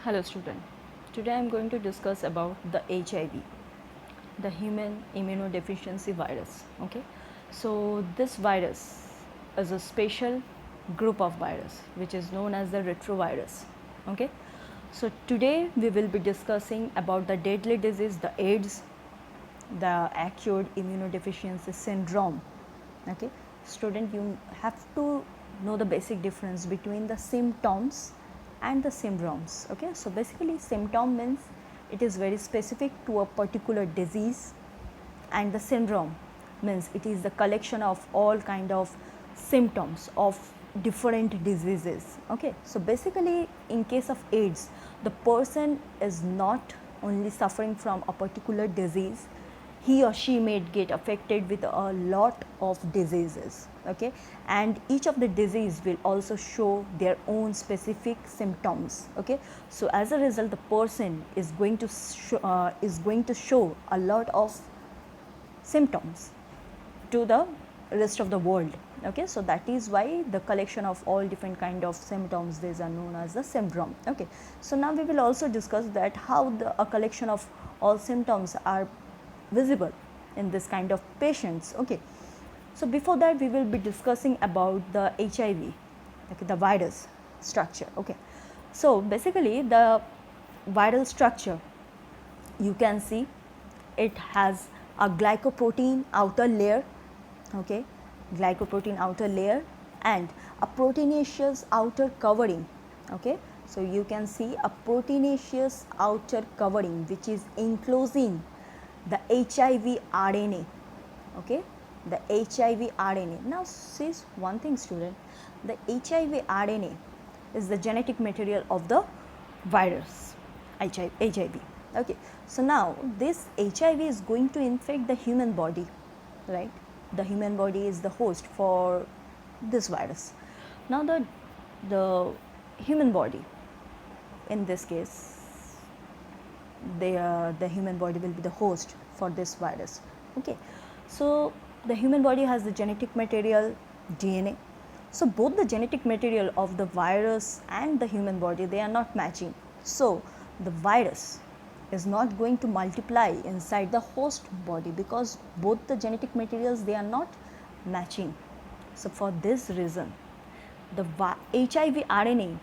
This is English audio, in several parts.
Hello student. Today I am going to discuss about the HIV, the human immunodeficiency virus. Okay, so this virus is a special group of virus which is known as the retrovirus. Okay, so today we will be discussing about the deadly disease, the AIDS, the acute immunodeficiency syndrome. Okay, student, you have to know the basic difference between the symptoms and the syndromes. Okay, so basically symptom means it is very specific to a particular disease, and the syndrome means it is the collection of all kind of symptoms of different diseases. Okay, so basically in case of AIDS, the person is not only suffering from a particular disease, he or she may get affected with a lot of diseases. Okay, and each of the disease will also show their own specific symptoms. Okay, so as a result the person is going to show a lot of symptoms to the rest of the world. Okay, so that is why the collection of all different kind of symptoms, these are known as the syndrome. Okay, so now we will also discuss that how a collection of all symptoms are visible in this kind of patients. Okay, so before that we will be discussing about the HIV, okay, the virus structure. Okay, so basically the viral structure, you can see it has a glycoprotein outer layer. Okay, glycoprotein outer layer and a proteinaceous outer covering. Okay, so you can see a proteinaceous outer covering which is enclosing the HIV RNA. Okay, the HIV RNA. Now see one thing student, the HIV RNA is the genetic material of the virus HIV. Okay, so now this HIV is going to infect the human body, right? The human body is the host for this virus. Now the human body, in this case the human body will be the host for this virus. Okay, so the human body has the genetic material DNA. So both the genetic material of the virus and the human body, they are not matching. So the virus is not going to multiply inside the host body because both the genetic materials, they are not matching. So for this reason the HIV RNA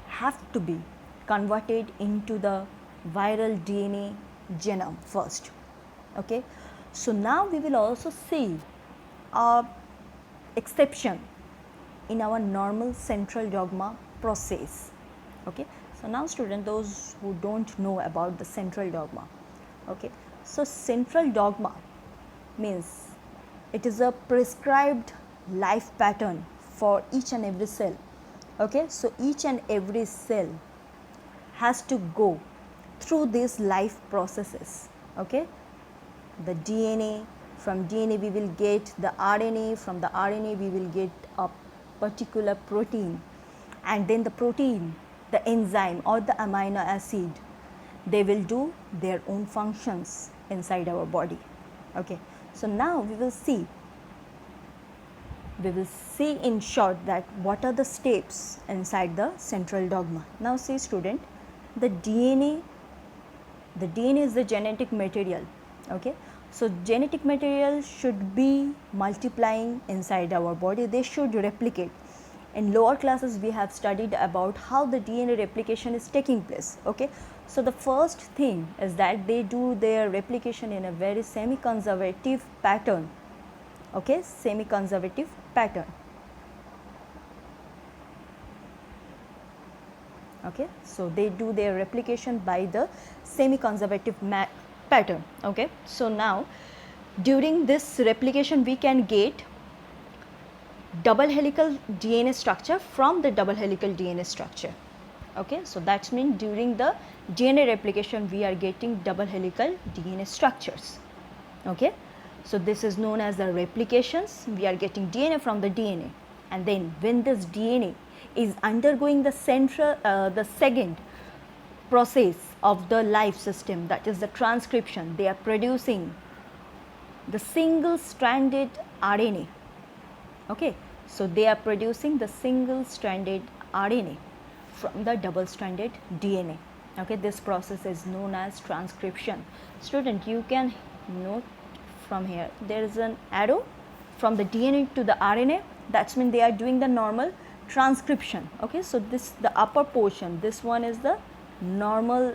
have to be converted into the viral DNA genome first. Okay, so now we will also see a exception in our normal central dogma process. Okay, so now student, those who don't know about the central dogma, okay, so central dogma means it is a prescribed life pattern for each and every cell. Okay, so each and every cell has to go through these life processes. Okay, the DNA, from DNA we will get the RNA, from the RNA we will get a particular protein, and then the protein, the enzyme or the amino acid, they will do their own functions inside our body. Okay, so now we will see in short that what are the steps inside the central dogma. Now see student, the DNA is the genetic material. Okay, so genetic material should be multiplying inside our body, they should replicate. In lower classes we have studied about how the DNA replication is taking place. Okay, so the first thing is that they do their replication in a very semi-conservative pattern. Okay, semi-conservative pattern. Okay, so they do their replication by the semi-conservative pattern. Okay, so now during this replication we can get double helical DNA structure from the double helical DNA structure. Okay, so that means during the DNA replication we are getting double helical DNA structures. Okay, so this is known as the replications. We are getting DNA from the DNA, and then when this DNA is undergoing the second process of the life system, that is the transcription, they are producing the single stranded RNA. Okay, so they are producing the single stranded RNA from the double stranded DNA. Okay, this process is known as transcription. Student, you can note from here there is an arrow from the DNA to the RNA. That's mean they are doing the normal transcription. Okay, so this the upper portion, this one is the normal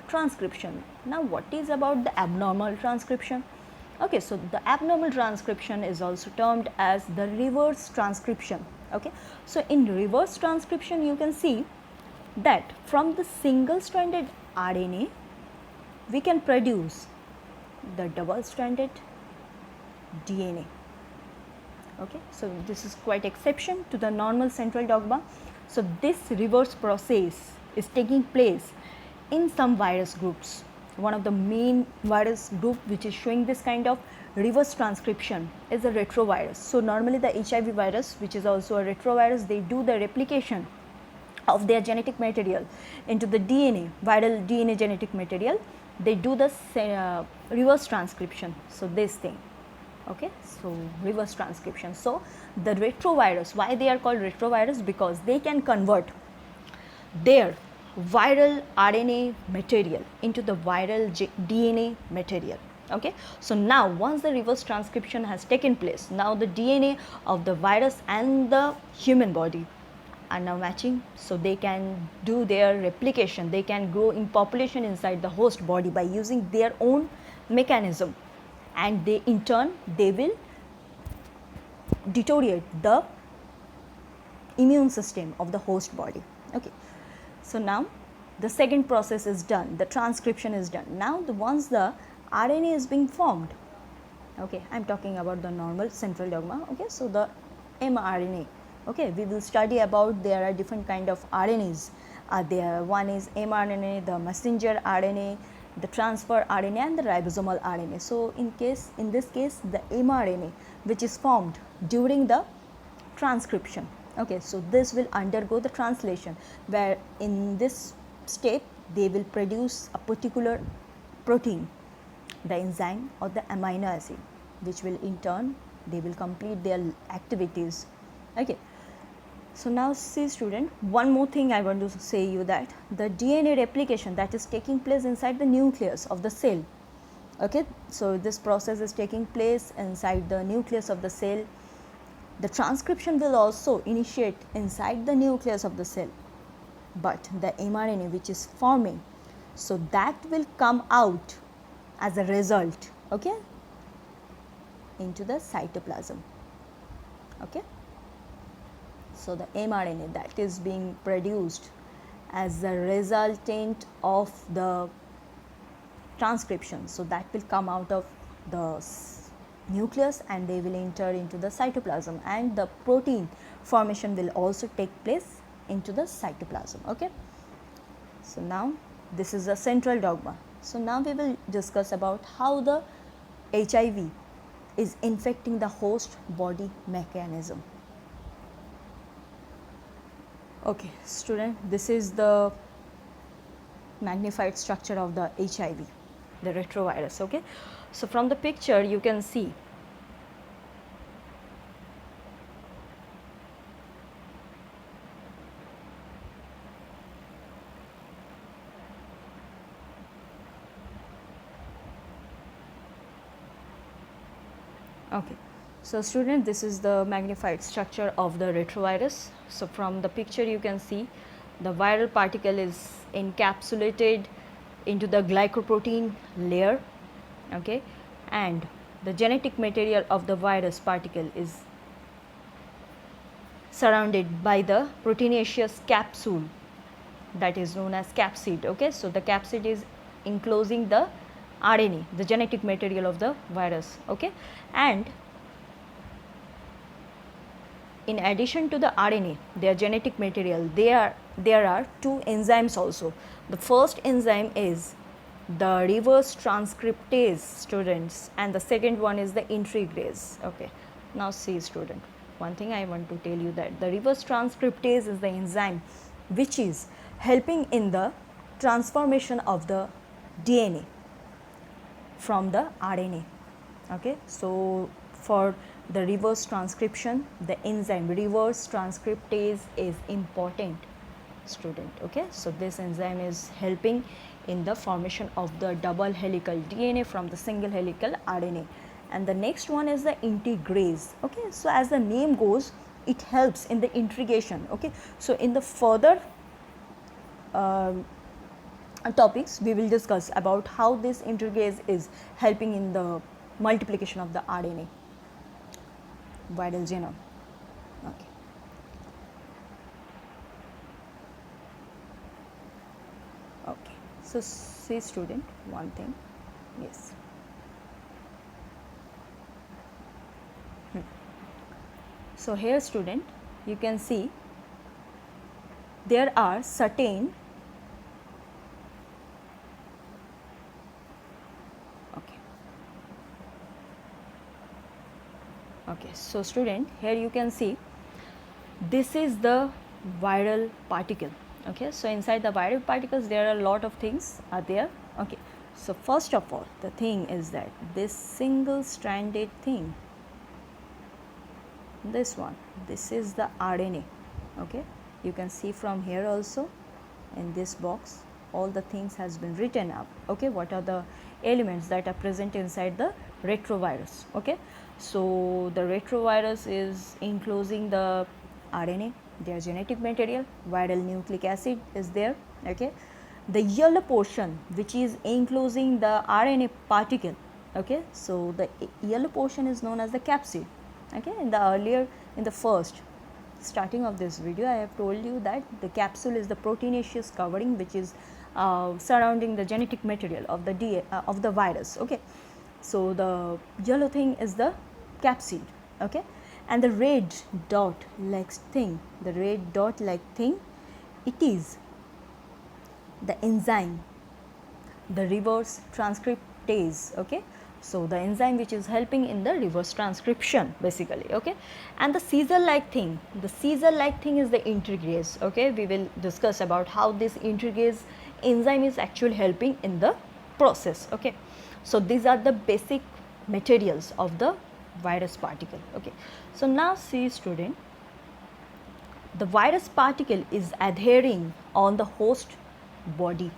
transcription. Now what is about the abnormal transcription? Okay, so the abnormal transcription is also termed as the reverse transcription. Okay, so in reverse transcription you can see that from the single stranded RNA we can produce the double stranded DNA. Okay, so this is quite exception to the normal central dogma. So this reverse process is taking place in some virus groups. One of the main virus group which is showing this kind of reverse transcription is the retrovirus. So normally the HIV virus, which is also a retrovirus, they do the replication of their genetic material into the DNA, viral DNA genetic material. They do the reverse transcription. So this thing. Okay, so reverse transcription. So the retrovirus, why they are called retrovirus? Because they can convert their viral RNA material into the viral DNA material. Okay, so now once the reverse transcription has taken place, now the DNA of the virus and the human body are now matching, so they can do their replication, they can grow in population inside the host body by using their own mechanism, and they in turn they will deteriorate the immune system of the host body. Okay, so now the second process is done, the transcription is done. Now once the RNA is being formed, okay, I am talking about the normal central dogma. Okay, so the mRNA, okay, we will study about there are different kind of RNAs there. One is mRNA, the messenger RNA, the transfer RNA, and the ribosomal RNA. So in this case the mRNA which is formed during the transcription, okay, so this will undergo the translation, where in this step they will produce a particular protein, the enzyme or the amino acid, which will in turn they will complete their activities. Okay, so now see student, one more thing I want to say you, that the DNA replication that is taking place inside the nucleus of the cell. Okay, so this process is taking place inside the nucleus of the cell. The transcription will also initiate inside the nucleus of the cell, but the mRNA which is forming, so that will come out as a result, okay, into the cytoplasm. Okay, so the mRNA that is being produced as a resultant of the transcription, so that will come out of the nucleus and they will enter into the cytoplasm, and the protein formation will also take place into the cytoplasm. Okay, so now this is a central dogma. So now we will discuss about how the HIV is infecting the host body mechanism. Okay, student, this is the magnified structure of the HIV, the retrovirus. Okay, so from the picture you can see okay. So student, this is the magnified structure of the retrovirus. So from the picture you can see the viral particle is encapsulated into the glycoprotein layer, okay, and the genetic material of the virus particle is surrounded by the proteinaceous capsule that is known as capsid. Okay, so the capsid is enclosing the RNA, the genetic material of the virus. Okay, and in addition to the RNA, their genetic material, there are two enzymes also. The first enzyme is the reverse transcriptase, students, and the second one is the integrase. Okay, now see student, one thing I want to tell you, that the reverse transcriptase is the enzyme which is helping in the transformation of the DNA from the RNA. Okay, so for the reverse transcription, the enzyme reverse transcriptase is important. student. Okay, so this enzyme is helping in the formation of the double helical DNA from the single helical RNA. And the next one is the integrase. Okay, so as the name goes, it helps in the integration. Okay, so in the further topics we will discuss about how this integrase is helping in the multiplication of the RNA viral genome. Okay. Okay, so see student, one thing, yes. So here student, you can see there are certain okay, so student, here you can see this is the viral particle. Okay, so inside the viral particles there are a lot of things are there. Okay, so first of all the thing is that this single stranded thing, this one, this is the RNA. Okay, you can see from here also in this box all the things has been written up. Okay, what are the elements that are present inside the retrovirus. Okay, so the retrovirus is enclosing the RNA, their genetic material, viral nucleic acid is there. Okay, the yellow portion which is enclosing the RNA particle. Okay, so the yellow portion is known as the capsid. Okay, in the first starting of this video I have told you that the capsule is the proteinaceous covering which is surrounding the genetic material of the of the virus. Okay, so the yellow thing is the capsid. Okay, and the red dot like thing, it is the enzyme, the reverse transcriptase. Okay, so the enzyme which is helping in the reverse transcription basically. Okay, and the Caesar like thing is the integrase. Okay, we will discuss about how this integrase enzyme is actually helping in the process. Okay, so these are the basic materials of the virus particle. Okay, so now see student, the virus particle is adhering on the host body.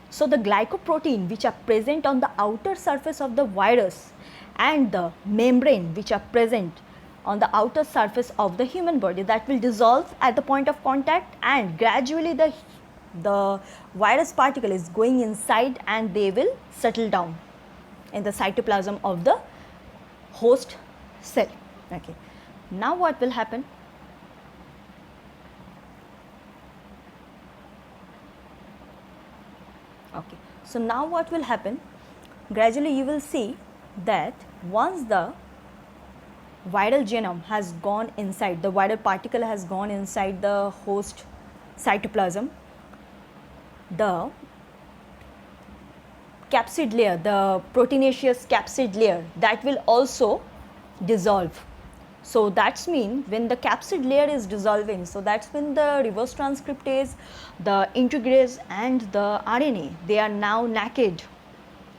So the glycoprotein which are present on the outer surface of the virus and the membrane which are present on the outer surface of the human body, that will dissolve at the point of contact, and gradually the virus particle is going inside and they will settle down in the cytoplasm of the host cell. Okay, now what will happen? Okay, so now what will happen? Gradually you will see that once the viral genome has gone inside, the viral particle has gone inside the host cytoplasm, the capsid layer, the proteinaceous capsid layer, that will also dissolve. So that's mean when the capsid layer is dissolving, so that's when the reverse transcriptase, the integrase and the RNA, they are now naked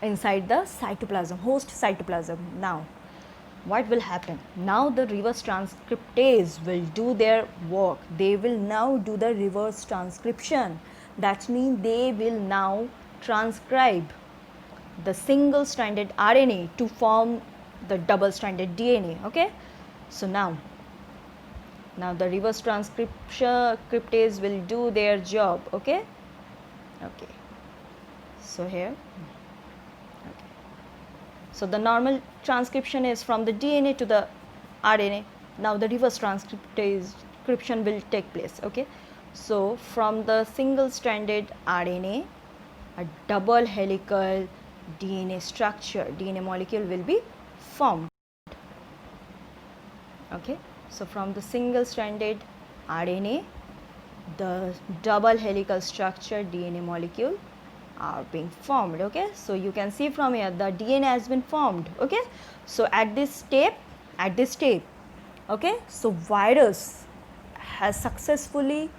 inside the cytoplasm, host cytoplasm. Now what will happen? Now the reverse transcriptase will do their work. They will now do the reverse transcription. That means they will now transcribe the single stranded RNA to form the double stranded DNA. Okay, so now the reverse transcriptase will do their job. Okay, so here, so the normal transcription is from the DNA to the RNA. Now the reverse transcription will take place. Okay, so from the single stranded RNA, a double helical DNA structure, DNA molecule will be formed. Okay, so from the single stranded RNA, the double helical structure DNA molecule are being formed. Okay, so you can see from here the DNA has been formed. Okay, so at this step, okay, so virus has successfully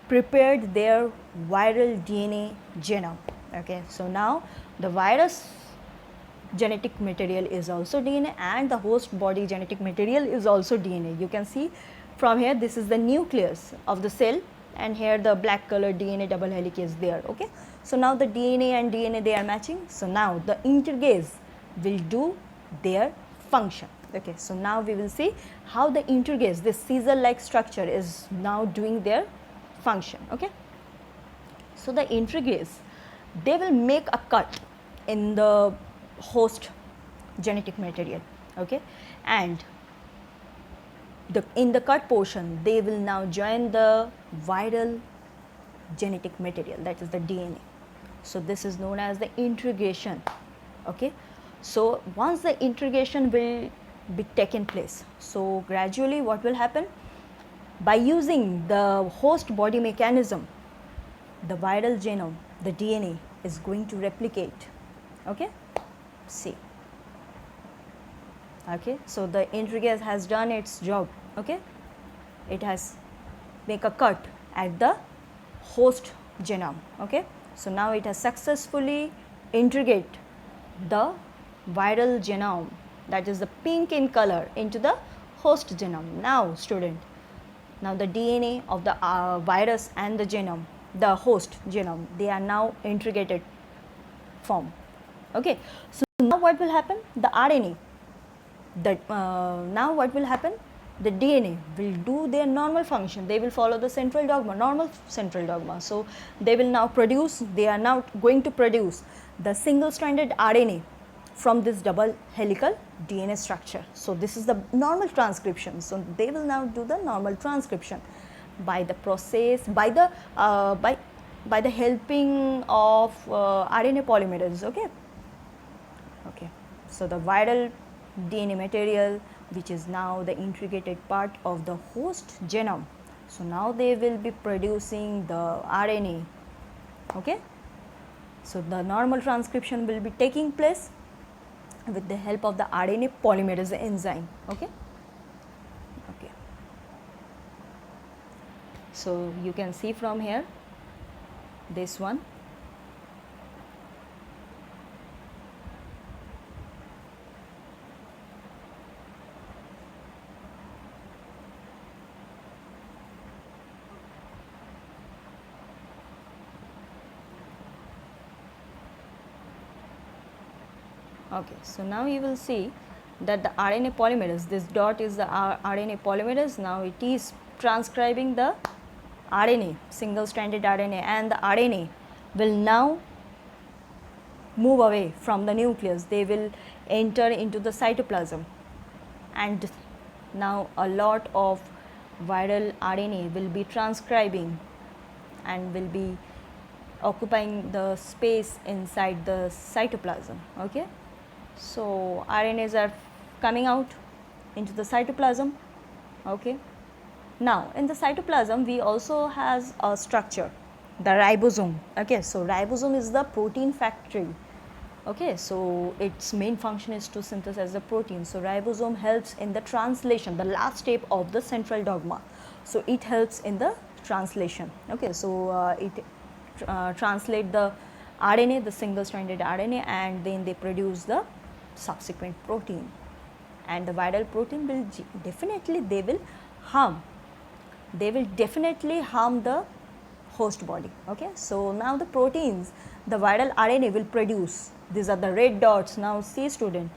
prepared their viral DNA genome. Okay, so now the virus genetic material is also DNA and the host body genetic material is also DNA. You can see from here, this is the nucleus of the cell. and here the black color DNA double helix is there. Okay, so now the DNA and DNA, they are matching. So now the integrase will do their function. Okay, so now we will see how the integrase, this scissor like structure, is now doing their function. Okay, so the integrase, they will make a cut in the host genetic material. Okay, and in the cut portion, they will now join the viral genetic material, that is the DNA. So this is known as the integration. Okay, so once the integration will be taken place, so gradually what will happen, by using the host body mechanism, the viral genome, the DNA is going to replicate. Okay, see. Okay, so the integrase has done its job. Okay, it has make a cut at the host genome. Okay, so now it has successfully integrate the viral genome, that is the pink in color, into the host genome. Now student, now the DNA of the virus and the genome, the host genome, they are now integrated form. Okay, so now what will happen, the RNA, now what will happen, the DNA will do their normal function. They will follow the central dogma, normal central dogma. So they will now produce, they are now going to produce the single stranded RNA from this double helical DNA structure. So this is the normal transcription. So they will now do the normal transcription by the process, by the helping of RNA polymerase. Okay, okay, so the viral DNA material, which is now the integrated part of the host genome, so now they will be producing the RNA. Okay, so the normal transcription will be taking place with the help of the RNA polymerase enzyme. Okay, okay, so you can see from here this one. Okay, so now you will see that the RNA polymerase, this dot is the RNA polymerase. Now it is transcribing the RNA, single stranded RNA, and the RNA will now move away from the nucleus. They will enter into the cytoplasm, and now a lot of viral RNA will be transcribing and will be occupying the space inside the cytoplasm. Okay, so RNAs are coming out into the cytoplasm. Okay, now in the cytoplasm we also has a structure, the ribosome. Okay, so ribosome is the protein factory. Okay, so its main function is to synthesize the protein. So ribosome helps in the translation, the last step of the central dogma. So it helps in the translation. Okay, so it translate the RNA, the single stranded RNA, and then they produce the subsequent protein. And the viral protein will definitely, they will definitely harm the host body. Okay, so now the proteins, the viral RNA will produce, these are the red dots. Now see student,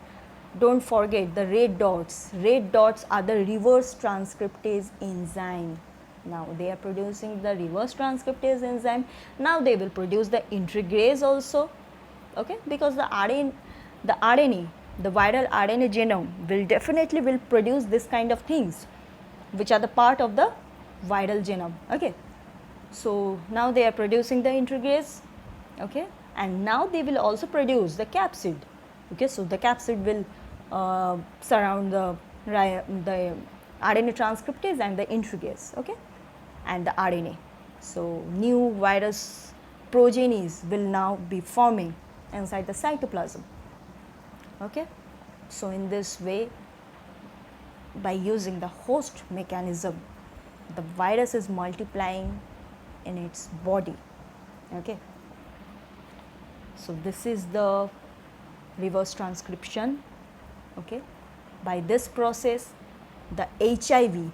don't forget the red dots. Red dots are the reverse transcriptase enzyme. Now they are producing the reverse transcriptase enzyme. Now they will produce the integrase also. Okay, because the RNA, the viral RNA genome will definitely will produce this kind of things, which are the part of the viral genome. Okay, so now they are producing the integrase. Okay, and now they will also produce the capsid. Okay, so the capsid will surround the RNA transcriptase and the integrase. Okay, and the RNA. So new virus progenies will now be forming inside the cytoplasm. Okay, so in this way, by using the host mechanism, the virus is multiplying in its body. Okay, so this is the reverse transcription. Okay, by this process, the HIV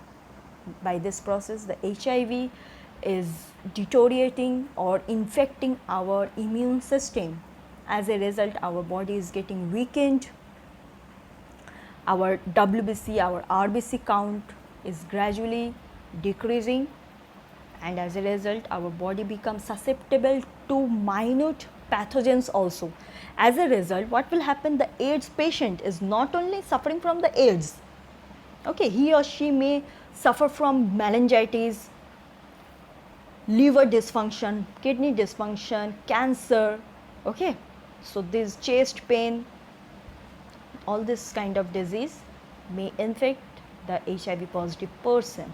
is deteriorating or infecting our immune system. As a result, our body is getting weakened, our WBC, our RBC count is gradually decreasing, and as a result our body becomes susceptible to minute pathogens also. As a result, what will happen, the AIDS patient is not only suffering from the AIDS, okay, he or she may suffer from meningitis, liver dysfunction, kidney dysfunction, cancer, okay. So this chest pain, all this kind of disease may infect the HIV positive person,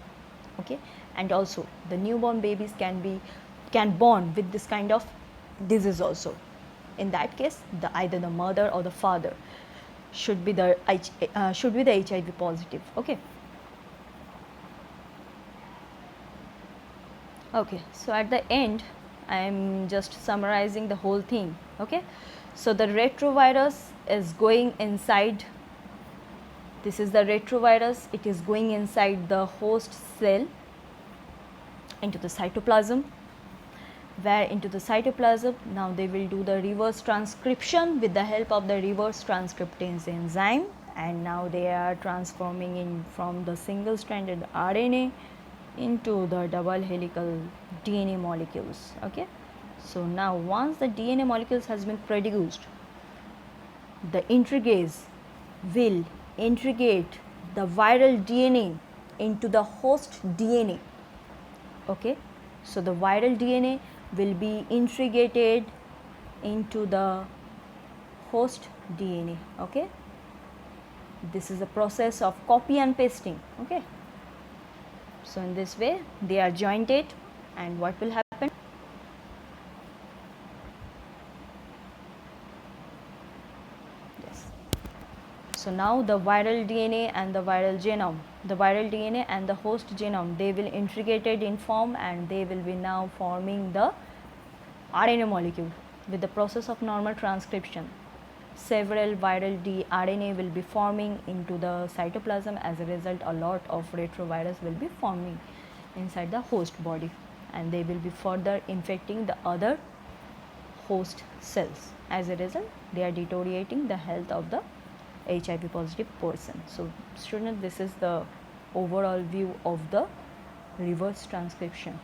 okay. And also the newborn babies can born with this kind of disease also. In that case, either the mother or the father should be the HIV positive, okay. Okay, so at the end I am just summarizing the whole thing, okay. So the retrovirus is going inside, this is the retrovirus, it is going inside the host cell into the cytoplasm, where into the cytoplasm now they will do the reverse transcription with the help of the reverse transcriptase enzyme, and now they are transforming in from the single stranded RNA into the double helical DNA molecules, okay. So now once the DNA molecules has been produced, the integrase will integrate the viral DNA into the host DNA, okay. So the viral DNA will be integrated into the host DNA, okay. This is a process of copy and pasting, okay. So in this way they are jointed, and what will happen, yes. So now the viral DNA and the viral genome, the viral DNA and the host genome, they will integrated in form, and they will be now forming the RNA molecule with the process of normal transcription. Several viral RNA will be forming into the cytoplasm. As a result, a lot of retrovirus will be forming inside the host body, and they will be further infecting the other host cells. As a result, they are deteriorating the health of the HIV positive person. So student, this is the overall view of the reverse transcription.